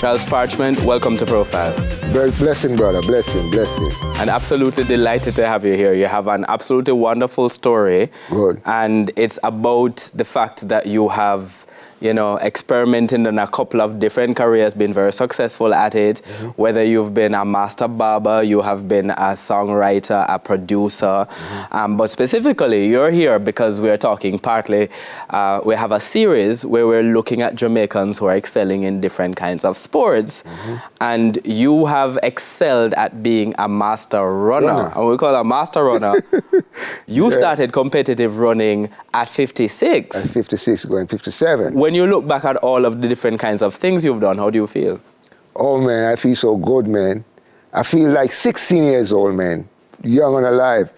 Charles Parchment, welcome to Profile. Blessing, brother. Blessing. And absolutely delighted to have you here. You have an absolutely wonderful story. Good. And it's about the fact that you have, experimented in a couple of different careers, been very successful at it. Mm-hmm. Whether you've been a master barber, you have been a songwriter, a producer. Mm-hmm. But specifically, you're here because we're talking partly, we have a series where we're looking at Jamaicans who are excelling in different kinds of sports. Mm-hmm. And you have excelled at being a master runner. And we call a master runner. You started competitive running at 56. At 56, going 57. When you look back at all of the different kinds of things you've done, how do you feel? Oh, man, I feel so good, man. I feel like 16 years old, man. Young and alive.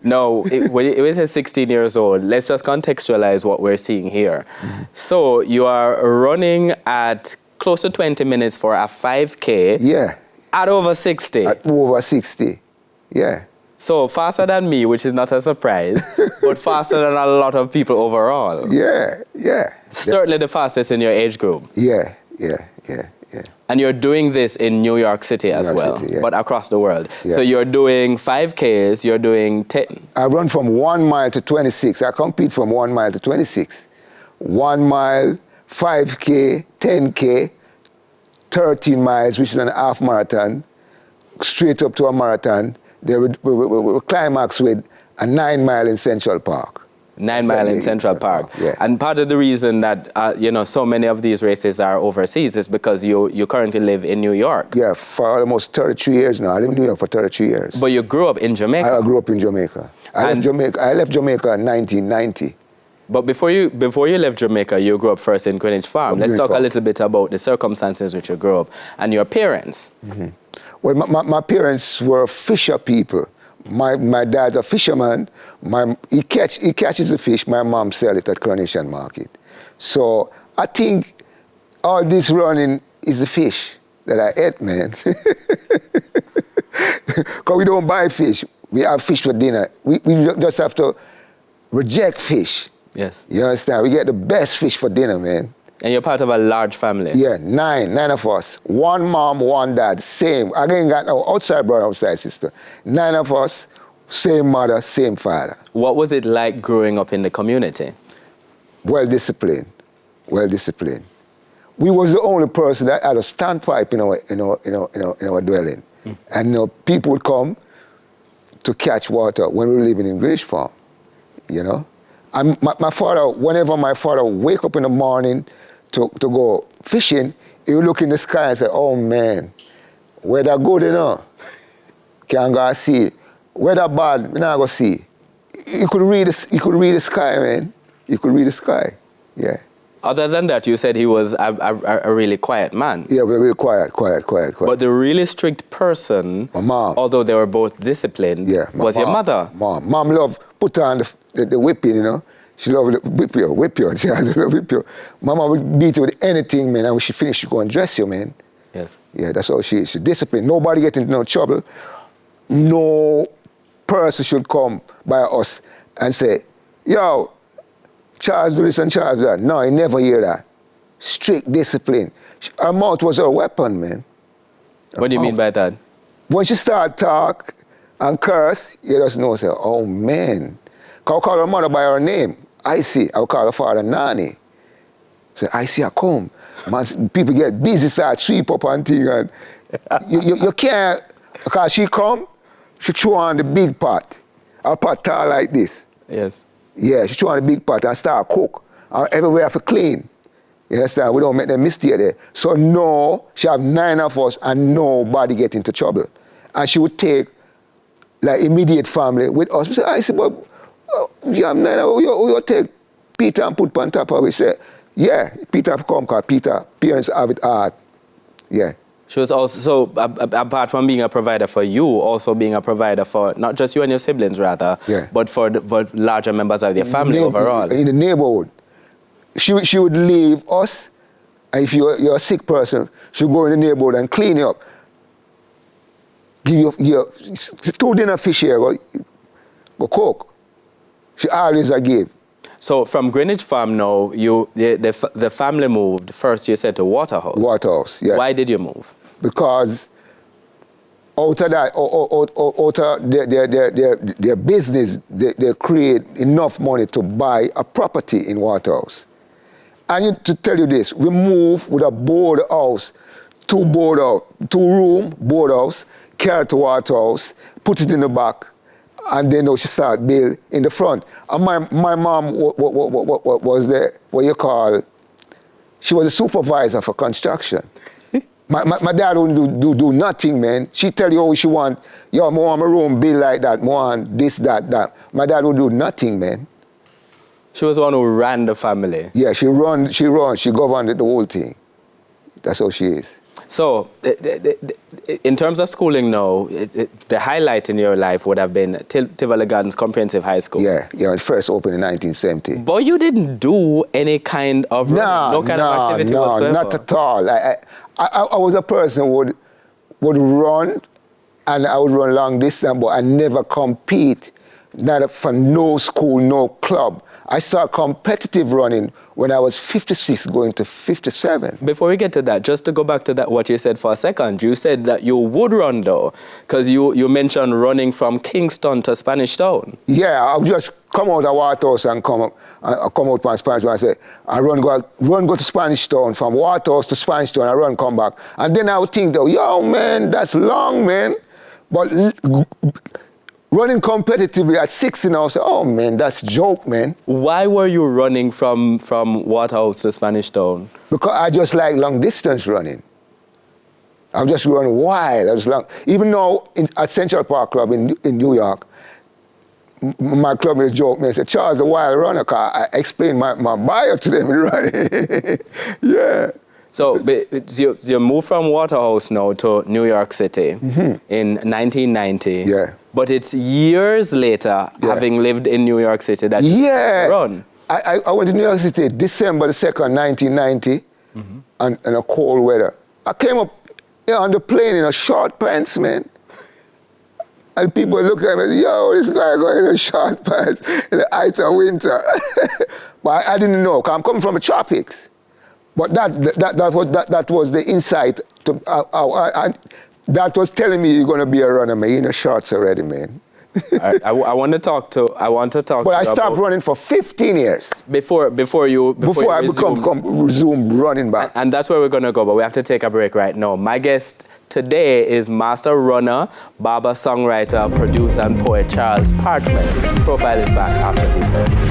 No, when it says 16 years old, let's just contextualize what we're seeing here. Mm-hmm. So you are running at close to 20 minutes for a 5K. Yeah. At over 60. At over 60, yeah. So faster than me, which is not a surprise, but faster than a lot of people overall. Yeah. Certainly the fastest in your age group. Yeah. And you're doing this in New York City as well, but across the world. Yeah. So you're doing 5Ks, you're doing 10. I run from 1 mile to 26. I compete from 1 mile to 26. 1 mile, 5K, 10K, 13 miles, which is an half marathon, straight up to a marathon. They would climax with a 9 mile in Central Park. 9 mile in Central Park. Yeah. And part of the reason that, so many of these races are overseas is because you currently live in New York. Yeah, for almost 33 years now. I live in New York for 33 years. But you grew up in Jamaica. I grew up in Jamaica. I left Jamaica in 1990. But before you left Jamaica, you grew up first in Greenwich Farm. Let's talk a little bit about the circumstances which you grew up and your parents. Mm-hmm. Well, my parents were fisher people. My dad's a fisherman. He catches the fish. My mom sells it at Coronation Market. So I think all this running is the fish that I ate, man. Because we don't buy fish. We have fish for dinner. We just have to reject fish. Yes. You understand? We get the best fish for dinner, man. And you're part of a large family. Yeah, nine of us. 1 mom, 1 dad, same. I ain't got no outside brother, outside sister. 9 of us, same mother, same father. What was it like growing up in the community? Well disciplined. We was the only person that had a standpipe in our dwelling. Mm. And people would come to catch water when we were living in Greenwich Farm, And my father, whenever my father wake up in the morning to go fishing, he would look in the sky and say, oh man, weather good can't go see. Weather bad, we not go see. You could read the sky, man. You could read the sky, yeah. Other than that, you said he was a really quiet man. Yeah, very quiet. But the really strict person, my mom, although they were both disciplined, was your mother. Mom loved put on the whipping, She loved to whip you. She had to whip you. Mama would beat you with anything, man. And when she finished, she go and dress you, man. Yes. Yeah, that's how she disciplined. Nobody get into no trouble. No person should come by us and say, yo, Charles do this and Charles do that. No, I never hear that. Strict discipline. Her mouth was her weapon, man. What do you mean by that? When she start talk and curse, you just know, say, oh, man. I'll call her mother by her name. I'll call her father Nani. Say, I come. Man, people get busy, start sweep up and thing. And you can't, because she come, she throw on the big pot. A pot tall like this. Yes. Yeah, she throw on the big pot and start cook. And everywhere have to clean. You understand? We don't make them mistake there. So no, she have 9 of us and nobody get into trouble. And she would take like immediate family with us. We say, but you have 9 of us, you take Peter and put on top of it. We say, yeah, Peter have come because Peter parents have it hard. Yeah. She was also, so apart from being a provider for you, also being a provider for not just you and your siblings, rather, but for larger members of your family overall. In the neighborhood. She would leave us, and if you're a sick person, she would go in the neighborhood and clean you up. Give you 2 dinner fish here, go cook. She always a give. So from Greenwich Farm now, the family moved. First you said to Waterhouse. Waterhouse, yeah. Why did you move? Because out of that, out of their business, they create enough money to buy a property in Waterhouse. I need to tell you this, we moved with a board house, two-room board house, carry to Waterhouse, put it in the back, and then she started build in the front. And my mom was the, what you call, she was a supervisor for construction. My dad wouldn't do nothing, man. She tell you what she want. Yo, I want my room built like that. I want this, that. My dad would do nothing, man. She was the one who ran the family. Yeah, she governed the whole thing. That's how she is. So, in terms of schooling now, the highlight in your life would have been Tivoli Gardens Comprehensive High School. Yeah, it first opened in 1970. But you didn't do any kind of no kind of activity whatsoever. Not at all. I was a person who would run, and I would run long distance, but I never compete, not for no school, no club. I started competitive running when I was 56 going to 57. Before we get to that, just to go back to that, what you said for a second, you said that you would run though, because you mentioned running from Kingston to Spanish Town. Yeah, I'll just come out of Waterhouse and come out from Spanish Town. I say, I go to Spanish Town, from Waterhouse to Spanish Town, I run, come back. And then I would think, though, yo, man, that's long, man. But running competitively at 60 now, I say, oh, man, that's joke, man. Why were you running from Waterhouse to Spanish Town? Because I just like long distance running. I've just run wild. Even now, at Central Park Club in New York, my club will joke me and say, Charles, the wild runner, because I explained my bio to them running. Yeah. So you moved from Waterhouse now to New York City in 1990. Yeah. But it's years later, having lived in New York City, that you run. I went to New York City December the 2nd, 1990, and a cold weather. I came up on the plane in a short pants, man. And people look at me, yo, this guy going in a short pants in the height of winter. But I didn't know, because I'm coming from the tropics. But that was the insight. That was telling me you're going to be a runner, man. You're in the shorts already, man. I want to talk to But I stopped running for 15 years. Before I resume running back. And that's where we're going to go, but we have to take a break right now. My guest today is master runner, barber, songwriter, producer, and poet Charles Parchment. Profile is back after these messages.